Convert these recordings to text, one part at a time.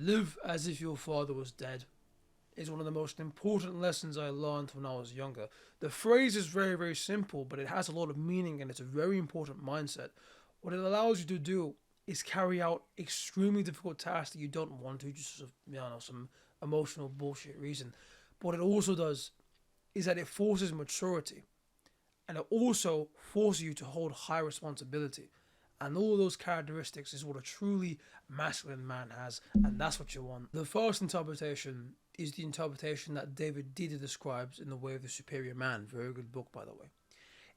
Live as if your father was dead is one of the most important lessons I learned when I was younger. The phrase is very, very simple, but it has a lot of meaning and it's a very important mindset. What it allows you to do is carry out extremely difficult tasks that you don't want to, just for, some emotional bullshit reason. But what it also does is that it forces maturity and it also forces you to hold high responsibility. And all of those characteristics is what a truly masculine man has, and that's what you want. The first interpretation is the interpretation that David Dida describes in The Way of the Superior Man. Very good book, by the way.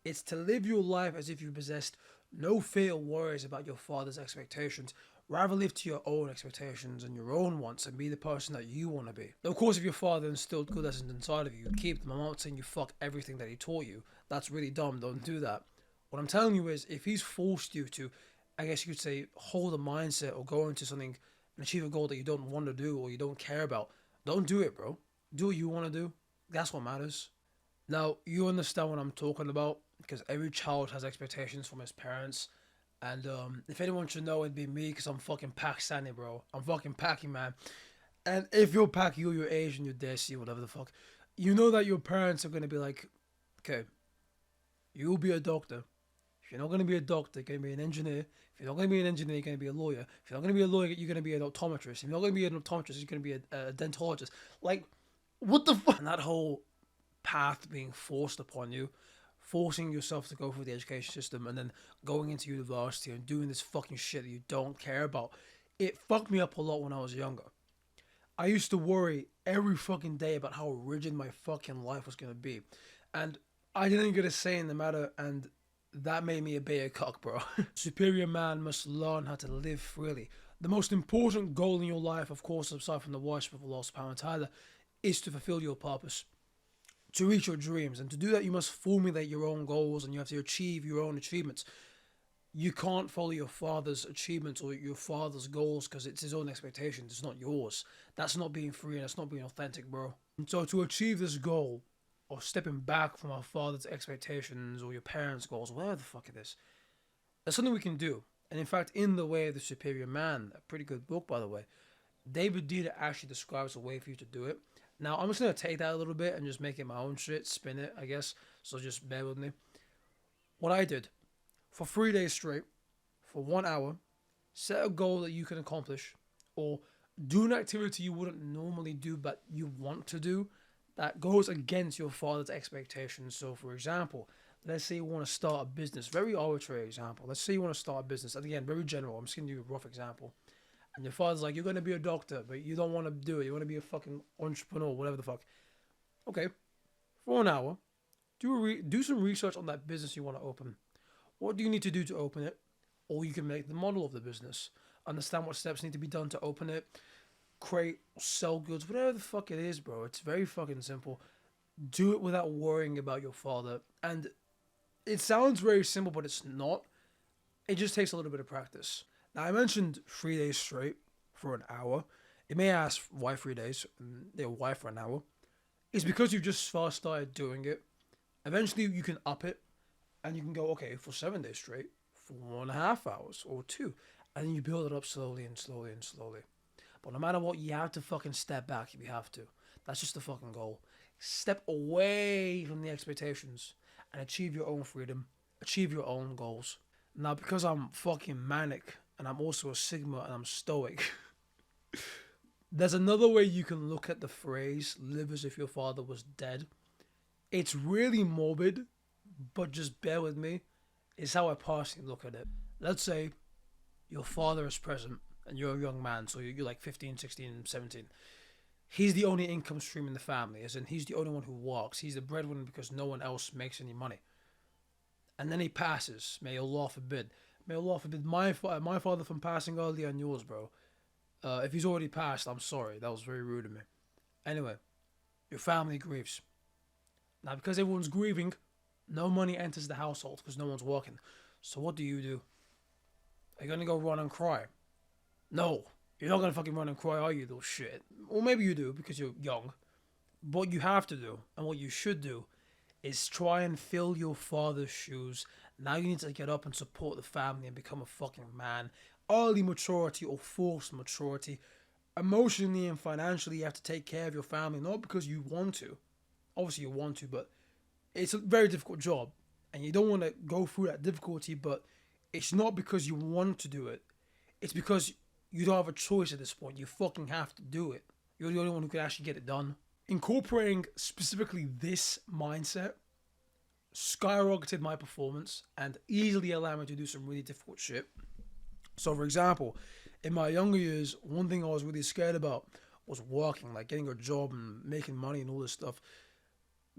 It's to live your life as if you possessed no fear or worries about your father's expectations. Rather live to your own expectations and your own wants and be the person that you want to be. Now, of course, if your father instilled good lessons inside of you, keep them. I'm not saying you fuck everything that he taught you. That's really dumb. Don't do that. What I'm telling you is, if he's forced you to, I guess you could say, hold a mindset or go into something and achieve a goal that you don't want to do or you don't care about, don't do it, bro. Do what you want to do. That's what matters. Now, you understand what I'm talking about because every child has expectations from his parents. And if anyone should know, it'd be me because I'm fucking Pakistani, bro. I'm fucking Paki, man. And if you're Paki or you're Asian, you're Desi, whatever the fuck, you know that your parents are going to be like, okay, you'll be a doctor. If you're not going to be a doctor, you're going to be an engineer. If you're not going to be an engineer, you're going to be a lawyer. If you're not going to be a lawyer, you're going to be an optometrist. If you're not going to be an optometrist, you're going to be a dentologist. Like, what the fuck? And that whole path being forced upon you, forcing yourself to go through the education system and then going into university and doing this fucking shit that you don't care about, it fucked me up a lot when I was younger. I used to worry every fucking day about how rigid my fucking life was going to be. And I didn't get a say in the matter, and that made me a beta cock, bro. Superior man must learn how to live freely. The most important goal in your life, of course, aside from the worship of Allah subhanahu wa ta'ala, is to fulfill your purpose, to reach your dreams. And to do that, you must formulate your own goals and you have to achieve your own achievements. You can't follow your father's achievements or your father's goals because it's his own expectations. It's not yours. That's not being free and that's not being authentic, bro. And so to achieve this goal, or stepping back from our father's expectations or your parents' goals, whatever the fuck it is, that's something we can do. And in fact, in The Way of the Superior Man, a pretty good book, by the way, David Dida actually describes a way for you to do it. Now, I'm just going to take that a little bit and just make it my own shit, spin it, I guess. So just bear with me. What I did, for 3 days straight, for 1 hour, set a goal that you can accomplish, or do an activity you wouldn't normally do but you want to do, that goes against your father's expectations. So, for example, let's say you want to start a business. Very arbitrary example. Let's say you want to start a business. And again, very general. I'm just going to give you a rough example. And your father's like, you're going to be a doctor, but you don't want to do it. You want to be a fucking entrepreneur, whatever the fuck. Okay, for 1 hour, do some research on that business you want to open. What do you need to do to open it? Or you can make the model of the business. Understand what steps need to be done to open it. Create, sell goods, whatever the fuck it is, bro. It's very fucking simple. Do it without worrying about your father. And it sounds very simple, but it's not. It just takes a little bit of practice. Now, I mentioned 3 days straight for an hour. You may ask, why 3 days? Why for an hour? It's because you've just first started doing it. Eventually, you can up it. And you can go, okay, for 7 days straight, for 1.5 hours, or 2. And then you build it up slowly and slowly and slowly. But no matter what, you have to fucking step back if you have to. That's just the fucking goal. Step away from the expectations and achieve your own freedom. Achieve your own goals. Now, because I'm fucking manic and I'm also a Sigma and I'm stoic, there's another way you can look at the phrase, live as if your father was dead. It's really morbid, but just bear with me. It's how I personally look at it. Let's say your father is present and you're a young man, so you're like 15, 16, 17. He's the only income stream in the family, as in he's the only one who works. He's the breadwinner because no one else makes any money. And then he passes. May Allah forbid. May Allah forbid my father from passing earlier and yours, bro. If he's already passed, I'm sorry. That was very rude of me. Anyway, your family grieves. Now, because everyone's grieving, no money enters the household because no one's working. So what do? Are you going to go run and cry? No. You're not going to fucking run and cry, are you, little shit? Or maybe you do because you're young. But what you have to do, and what you should do, is try and fill your father's shoes. Now you need to get up and support the family and become a fucking man. Early maturity or forced maturity Emotionally and financially, you have to take care of your family, not because you want to. Obviously, you want to, but it's a very difficult job. And you don't want to go through that difficulty, but it's not because you want to do it. It's because you don't have a choice at this point. You fucking have to do it. You're the only one who can actually get it done. Incorporating specifically this mindset skyrocketed my performance and easily allowed me to do some really difficult shit. So, for example, in my younger years, one thing I was really scared about was working, like getting a job and making money and all this stuff.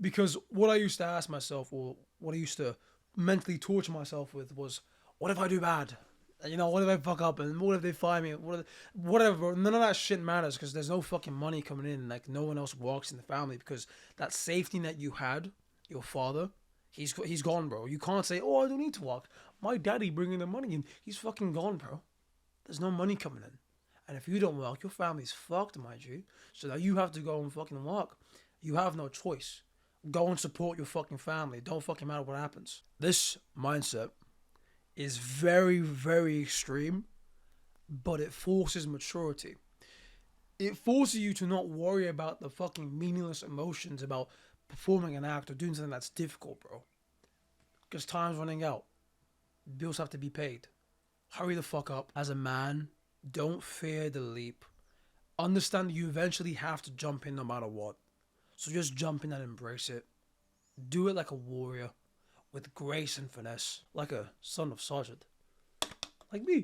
Because what I used to ask myself, or what I used to mentally torture myself with, was, what if I do bad? You know, what if I fuck up? And what if they fire me? Whatever. None of that shit matters because there's no fucking money coming in. Like, no one else works in the family because that safety net you had, your father, he's gone, bro. You can't say, oh, I don't need to work. My daddy bringing the money in. He's fucking gone, bro. There's no money coming in. And if you don't work, your family's fucked, my G. So now you have to go and fucking work. You have no choice. Go and support your fucking family. Don't fucking matter what happens. This mindset is very, very extreme, but it forces maturity. It forces you to not worry about the fucking meaningless emotions about performing an act or doing something that's difficult, bro. Because time's running out. Bills have to be paid. Hurry the fuck up. As a man, don't fear the leap. Understand that you eventually have to jump in no matter what. So just jump in and embrace it. Do it like a warrior, with grace and finesse, like a son of sergeant. Like me.